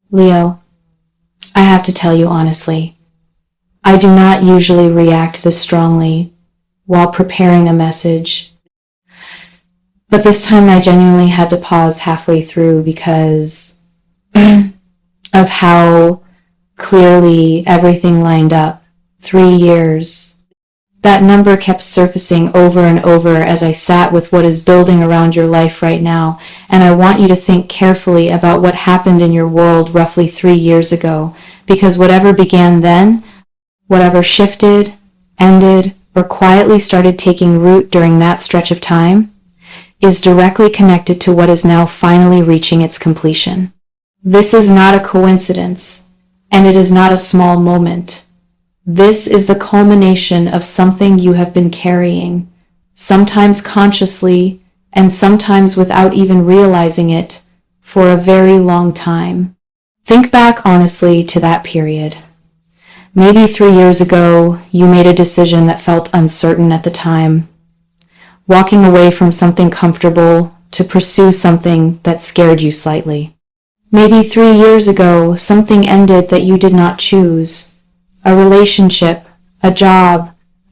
Leo, I have to tell you honestly, I do not usually react this strongly while preparing a message, but this time I genuinely had to pause halfway through because of how clearly everything lined up. 3 years. That number kept surfacing over and over as I sat with what is building around your life right now, and I want you to think carefully about what happened in your world roughly 3 years ago, because whatever began then, whatever shifted, ended, or quietly started taking root during that stretch of time, is directly connected to what is now finally reaching its completion. This is not a coincidence, and it is not a small moment. This is the culmination of something you have been carrying, sometimes consciously and sometimes without even realizing it, for a very long time. Think back honestly to that period. Maybe 3 years ago, you made a decision that felt uncertain at the time, walking away from something comfortable to pursue something that scared you slightly. Maybe 3 years ago, something ended that you did not choose. A relationship, a job,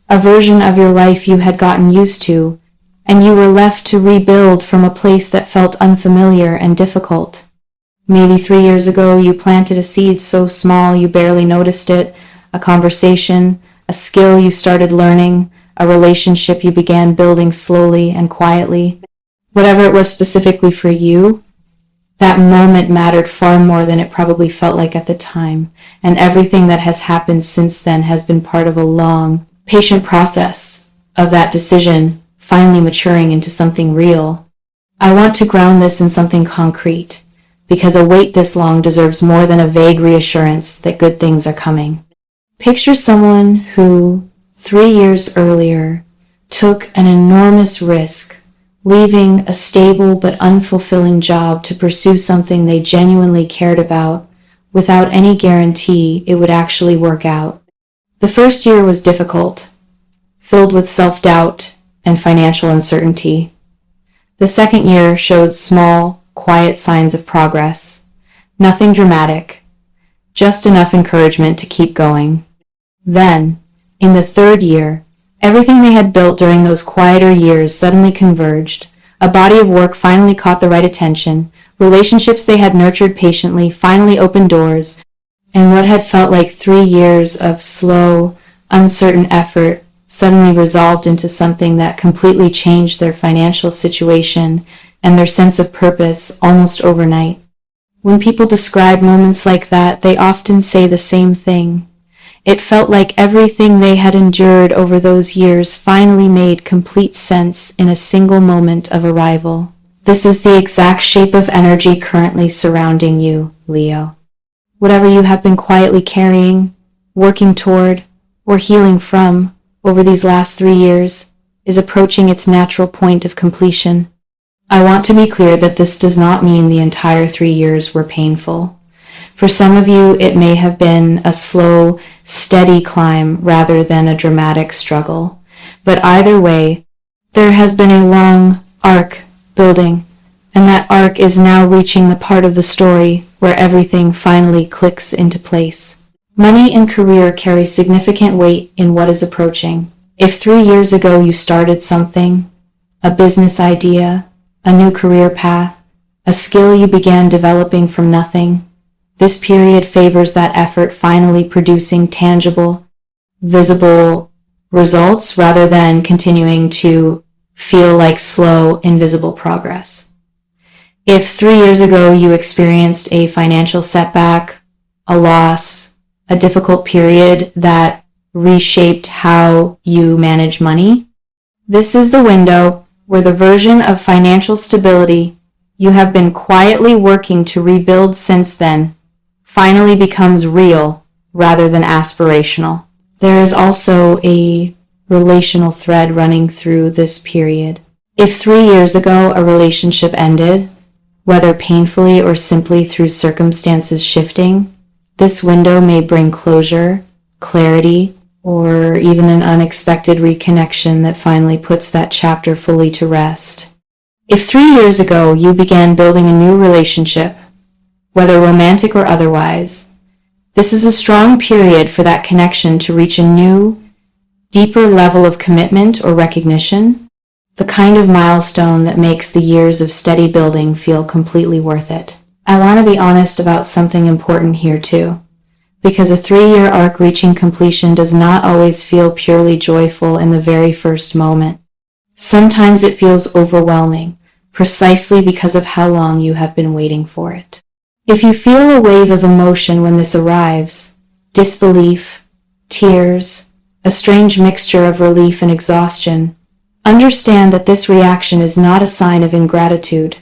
a version of your life you had gotten used to, and you were left to rebuild from a place that felt unfamiliar and difficult. Maybe 3 years ago you planted a seed so small you barely noticed it, a conversation, a skill you started learning, a relationship you began building slowly and quietly. Whatever it was specifically for you, that moment mattered far more than it probably felt like at the time, and everything that has happened since then has been part of a long, patient process of that decision finally maturing into something real. I want to ground this in something concrete, because a wait this long deserves more than a vague reassurance that good things are coming. Picture someone who, 3 years earlier, took an enormous risk, leaving a stable but unfulfilling job to pursue something they genuinely cared about, without any guarantee it would actually work out. The first year was difficult, filled with self-doubt and financial uncertainty. The second year showed small, quiet signs of progress. Nothing dramatic, just enough encouragement to keep going. Then, in the third year, everything they had built during those quieter years suddenly converged. A body of work finally caught the right attention. Relationships they had nurtured patiently finally opened doors. And what had felt like 3 years of slow, uncertain effort suddenly resolved into something that completely changed their financial situation and their sense of purpose almost overnight. When people describe moments like that, they often say the same thing. It felt like everything they had endured over those years finally made complete sense in a single moment of arrival. This is the exact shape of energy currently surrounding you, Leo. Whatever you have been quietly carrying, working toward, or healing from over these last 3 years is approaching its natural point of completion. I want to be clear that this does not mean the entire 3 years were painful. For some of you, it may have been a slow, steady climb rather than a dramatic struggle. But either way, there has been a long arc building, and that arc is now reaching the part of the story where everything finally clicks into place. Money and career carry significant weight in what is approaching. If 3 years ago you started something, a business idea, a new career path, a skill you began developing from nothing, this period favors that effort finally producing tangible, visible results rather than continuing to feel like slow, invisible progress. If 3 years ago you experienced a financial setback, a loss, a difficult period that reshaped how you manage money, this is the window where the version of financial stability you have been quietly working to rebuild since then finally becomes real rather than aspirational. There is also a relational thread running through this period. If 3 years ago a relationship ended, whether painfully or simply through circumstances shifting, this window may bring closure, clarity, or even an unexpected reconnection that finally puts that chapter fully to rest. If 3 years ago you began building a new relationship, whether romantic or otherwise. This is a strong period for that connection to reach a new, deeper level of commitment or recognition, the kind of milestone that makes the years of steady building feel completely worth it. I want to be honest about something important here too, because a 3-year arc reaching completion does not always feel purely joyful in the very first moment. Sometimes it feels overwhelming, precisely because of how long you have been waiting for it. If you feel a wave of emotion when this arrives, disbelief, tears, a strange mixture of relief and exhaustion, understand that this reaction is not a sign of ingratitude.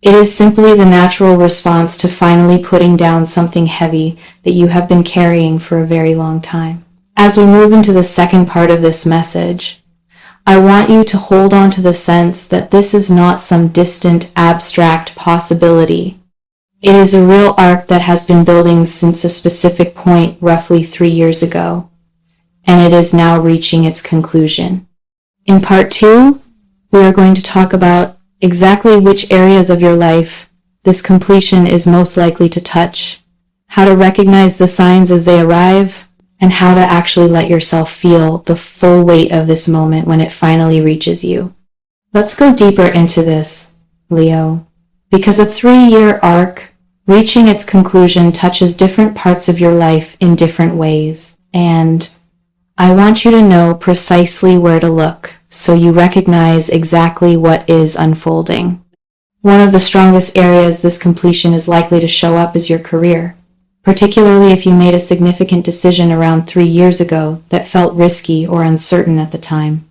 It is simply the natural response to finally putting down something heavy that you have been carrying for a very long time. As we move into the second part of this message, I want you to hold on to the sense that this is not some distant, abstract possibility. It is a real arc that has been building since a specific point roughly 3 years ago, and it is now reaching its conclusion. In part 2, we are going to talk about exactly which areas of your life this completion is most likely to touch, how to recognize the signs as they arrive, and how to actually let yourself feel the full weight of this moment when it finally reaches you. Let's go deeper into this, Leo, because a 3-year arc reaching its conclusion touches different parts of your life in different ways, and I want you to know precisely where to look so you recognize exactly what is unfolding. One of the strongest areas this completion is likely to show up is your career, particularly if you made a significant decision around 3 years ago that felt risky or uncertain at the time.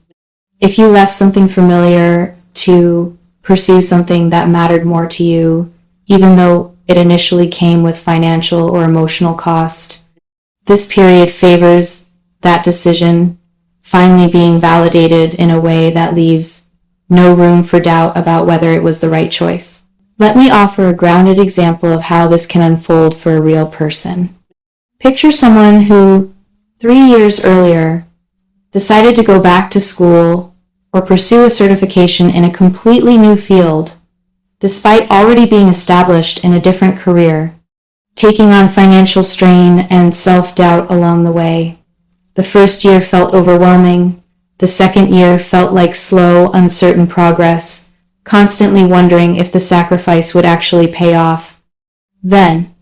If you left something familiar to pursue something that mattered more to you, even though it initially came with financial or emotional cost, this period favors that decision finally being validated in a way that leaves no room for doubt about whether it was the right choice. Let me offer a grounded example of how this can unfold for a real person. Picture someone who, 3 years earlier, decided to go back to school or pursue a certification in a completely new field, despite already being established in a different career, taking on financial strain and self-doubt along the way. The first year felt overwhelming. The second year felt like slow, uncertain progress, constantly wondering if the sacrifice would actually pay off. Then,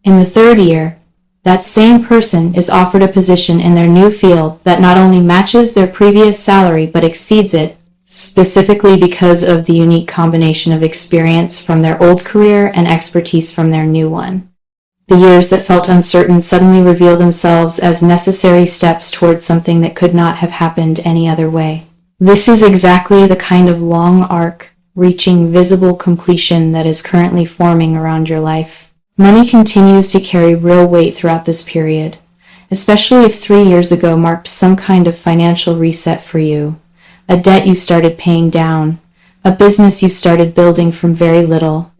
in the third year, that same person is offered a position in their new field that not only matches their previous salary but exceeds it, specifically because of the unique combination of experience from their old career and expertise from their new one. The years that felt uncertain suddenly reveal themselves as necessary steps towards something that could not have happened any other way. This is exactly the kind of long arc, reaching visible completion that is currently forming around your life. Money continues to carry real weight throughout this period, especially if 3 years ago marked some kind of financial reset for you, a debt you started paying down, a business you started building from very little,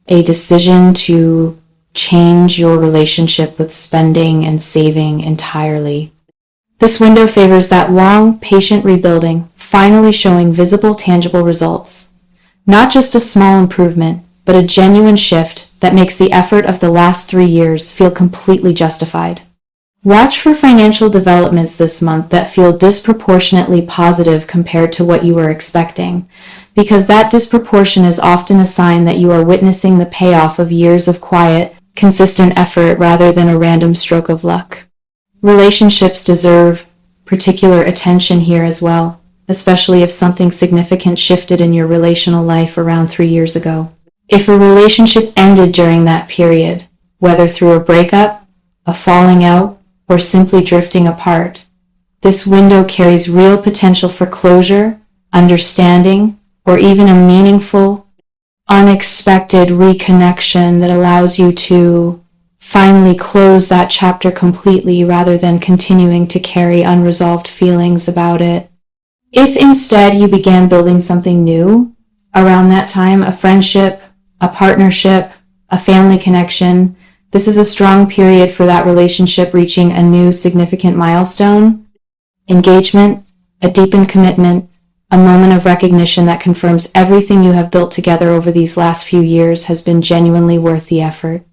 a decision to change your relationship with spending and saving entirely. This window favors that long, patient rebuilding, finally showing visible, tangible results. Not just a small improvement, but a genuine shift that makes the effort of the last 3 years feel completely justified. Watch for financial developments this month that feel disproportionately positive compared to what you were expecting, because that disproportion is often a sign that you are witnessing the payoff of years of quiet, consistent effort rather than a random stroke of luck. Relationships deserve particular attention here as well, especially if something significant shifted in your relational life around 3 years ago. If a relationship ended during that period, whether through a breakup, a falling out, or simply drifting apart, this window carries real potential for closure, understanding, or even a meaningful, unexpected reconnection that allows you to finally close that chapter completely rather than continuing to carry unresolved feelings about it. If instead you began building something new around that time, a friendship, a partnership, a family connection, this is a strong period for that relationship reaching a new significant milestone, engagement, a deepened commitment, a moment of recognition that confirms everything you have built together over these last few years has been genuinely worth the effort.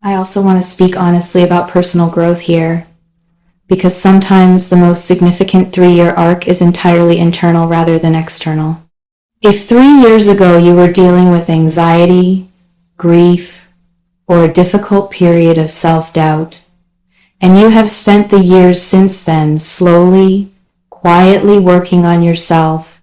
I also want to speak honestly about personal growth here, because sometimes the most significant 3-year arc is entirely internal rather than external. If 3 years ago you were dealing with anxiety, grief, or a difficult period of self-doubt, and you have spent the years since then slowly, quietly working on yourself,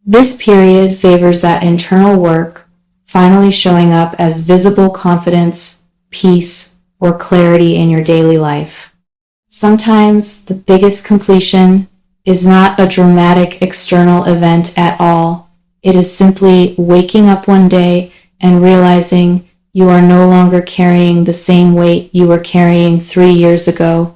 this period favors that internal work finally showing up as visible confidence, peace, or clarity in your daily life. Sometimes the biggest completion is not a dramatic external event at all. It is simply waking up one day and realizing you are no longer carrying the same weight you were carrying 3 years ago,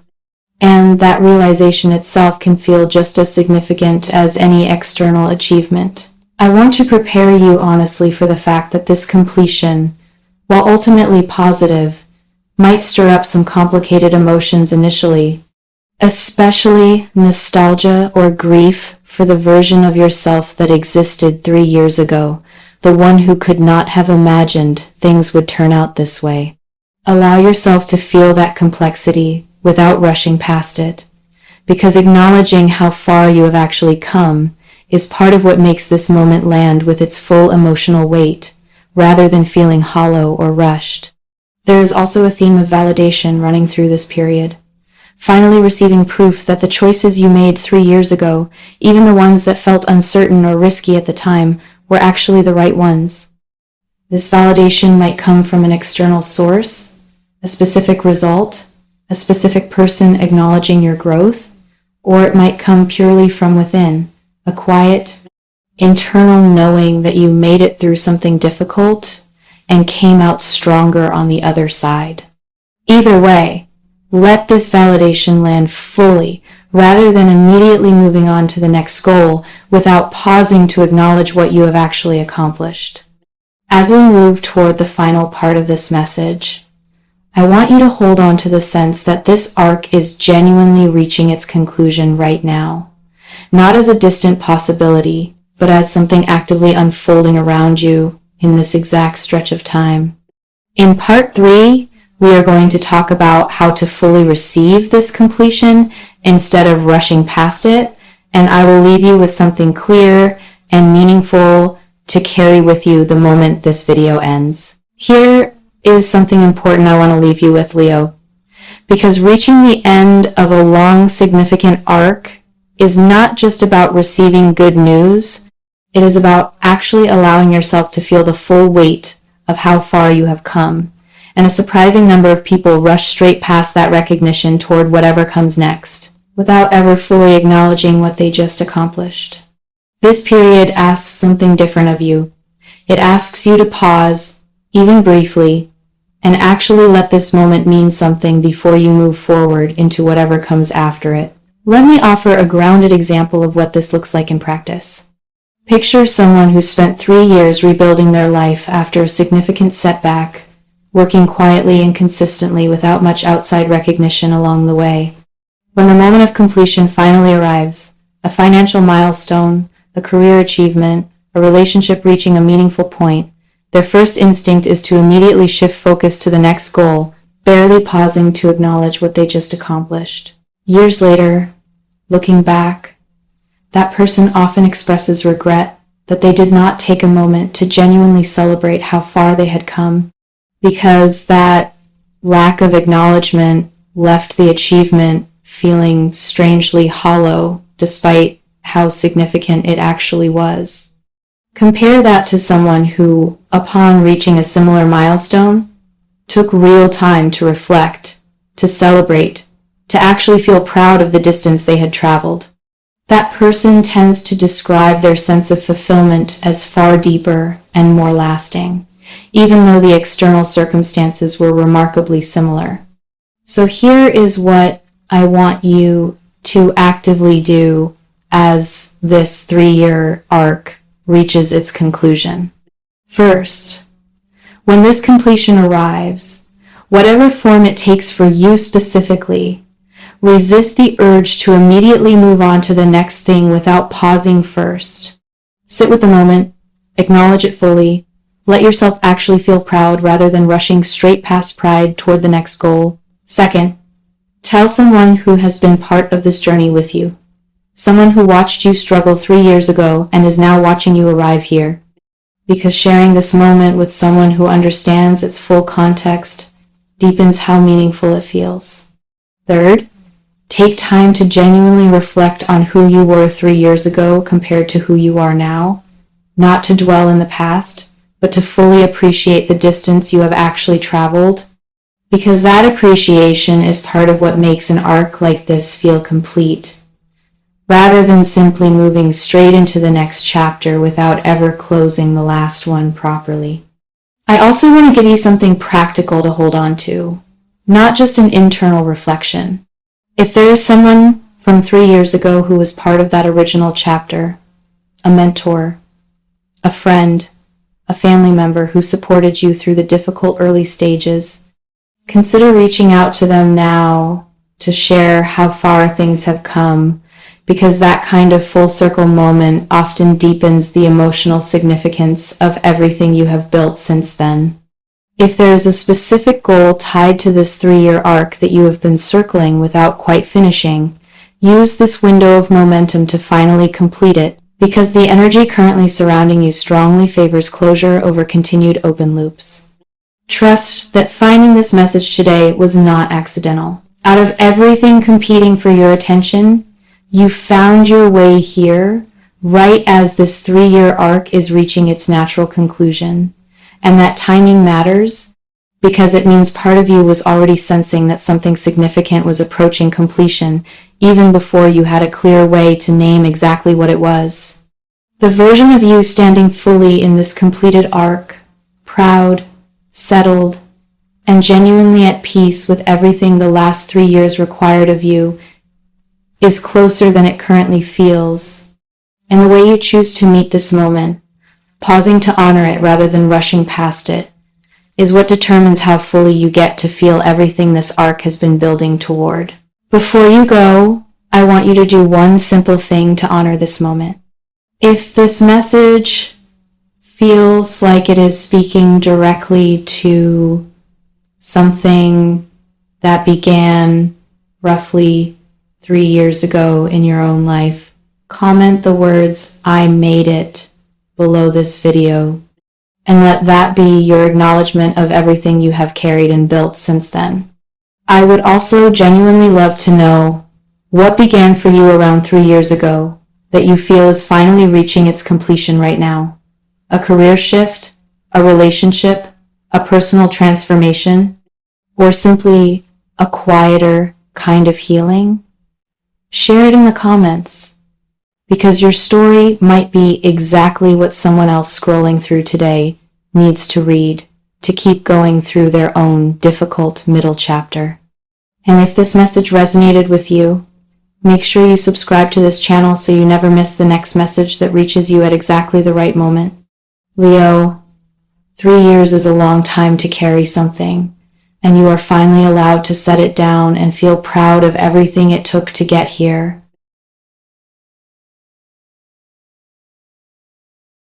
and that realization itself can feel just as significant as any external achievement. I want to prepare you honestly for the fact that this completion, while ultimately positive, might stir up some complicated emotions initially, especially nostalgia or grief for the version of yourself that existed 3 years ago, the one who could not have imagined things would turn out this way. Allow yourself to feel that complexity without rushing past it, because acknowledging how far you have actually come is part of what makes this moment land with its full emotional weight, rather than feeling hollow or rushed. There is also a theme of validation running through this period. Finally receiving proof that the choices you made 3 years ago, even the ones that felt uncertain or risky at the time, were actually the right ones. This validation might come from an external source, a specific result, a specific person acknowledging your growth, or it might come purely from within, a quiet, internal knowing that you made it through something difficult and came out stronger on the other side. Either way, let this validation land fully, rather than immediately moving on to the next goal without pausing to acknowledge what you have actually accomplished. As we move toward the final part of this message, I want you to hold on to the sense that this arc is genuinely reaching its conclusion right now, not as a distant possibility, but as something actively unfolding around you in this exact stretch of time. In part 3, we are going to talk about how to fully receive this completion instead of rushing past it, and I will leave you with something clear and meaningful to carry with you the moment this video ends. Here is something important I want to leave you with, Leo, because reaching the end of a long, significant arc is not just about receiving good news. It is about actually allowing yourself to feel the full weight of how far you have come. And a surprising number of people rush straight past that recognition toward whatever comes next, without ever fully acknowledging what they just accomplished. This period asks something different of you. It asks you to pause, even briefly, and actually let this moment mean something before you move forward into whatever comes after it. Let me offer a grounded example of what this looks like in practice. Picture someone who spent 3 years rebuilding their life after a significant setback, working quietly and consistently without much outside recognition along the way. When the moment of completion finally arrives, a financial milestone, a career achievement, a relationship reaching a meaningful point, their first instinct is to immediately shift focus to the next goal, barely pausing to acknowledge what they just accomplished. Years later, looking back, that person often expresses regret that they did not take a moment to genuinely celebrate how far they had come, because that lack of acknowledgement left the achievement feeling strangely hollow despite how significant it actually was. Compare that to someone who, upon reaching a similar milestone, took real time to reflect, to celebrate, to actually feel proud of the distance they had traveled. That person tends to describe their sense of fulfillment as far deeper and more lasting, even though the external circumstances were remarkably similar. So here is what I want you to actively do as this 3-year arc reaches its conclusion. First, when this completion arrives, whatever form it takes for you specifically, resist the urge to immediately move on to the next thing without pausing first. Sit with the moment, acknowledge it fully, Let yourself actually feel proud rather than rushing straight past pride toward the next goal. Second, tell someone who has been part of this journey with you. Someone who watched you struggle 3 years ago and is now watching you arrive here. Because sharing this moment with someone who understands its full context deepens how meaningful it feels. Third, take time to genuinely reflect on who you were 3 years ago compared to who you are now. Not to dwell in the past, but to fully appreciate the distance you have actually traveled. Because that appreciation is part of what makes an arc like this feel complete, rather than simply moving straight into the next chapter without ever closing the last one properly. I also want to give you something practical to hold on to, not just an internal reflection. If there is someone from 3 years ago who was part of that original chapter, a mentor, a friend, a family member who supported you through the difficult early stages, consider reaching out to them now to share how far things have come, because that kind of full circle moment often deepens the emotional significance of everything you have built since then. If there is a specific goal tied to this 3-year arc that you have been circling without quite finishing, use this window of momentum to finally complete it, because the energy currently surrounding you strongly favors closure over continued open loops. Trust that finding this message today was not accidental. Out of everything competing for your attention, you found your way here right as this 3-year arc is reaching its natural conclusion. And that timing matters because it means part of you was already sensing that something significant was approaching completion even before you had a clear way to name exactly what it was. The version of you standing fully in this completed arc, proud, settled, and genuinely at peace with everything the last 3 years required of you, is closer than it currently feels. And the way you choose to meet this moment, pausing to honor it rather than rushing past it, is what determines how fully you get to feel everything this arc has been building toward. Before you go, I want you to do one simple thing to honor this moment. If this message feels like it is speaking directly to something that began roughly 3 years ago in your own life, comment the words, "I made it," below this video, and let that be your acknowledgement of everything you have carried and built since then. I would also genuinely love to know what began for you around 3 years ago that you feel is finally reaching its completion right now. A career shift, a relationship, a personal transformation, or simply a quieter kind of healing? Share it in the comments, because your story might be exactly what someone else scrolling through today needs to read to keep going through their own difficult middle chapter. And if this message resonated with you, make sure you subscribe to this channel so you never miss the next message that reaches you at exactly the right moment. Leo, 3 years is a long time to carry something, and you are finally allowed to set it down and feel proud of everything it took to get here.